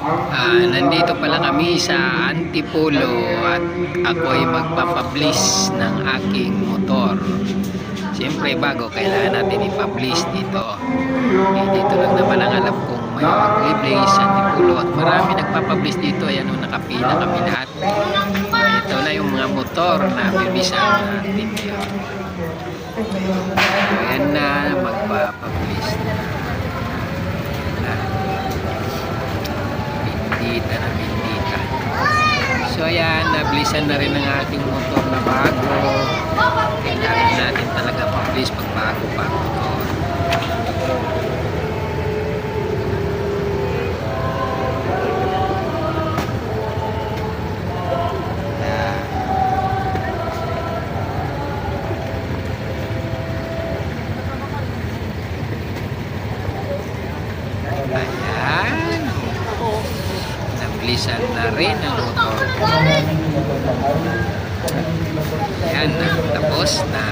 Nandito pala kami sa Antipolo at ako ay magpapublish ng aking motor. Siyempre bago kailangan natin i-publish dito. Dito lang naman ang alam kong may maglibre sa Antipolo at marami nagpapublish dito. Ayan o, nakapila kami lahat. Ito na yung mga motor na bibisan natin ngayon. Ayan na, magpapublish na. Bindita. So ayan, nablisan na rin ang ating motor na bago. Kailangan natin talaga publish pag bago pa ang motor. Ayan, nablisan na rin ang motor. Ayan, tapos na.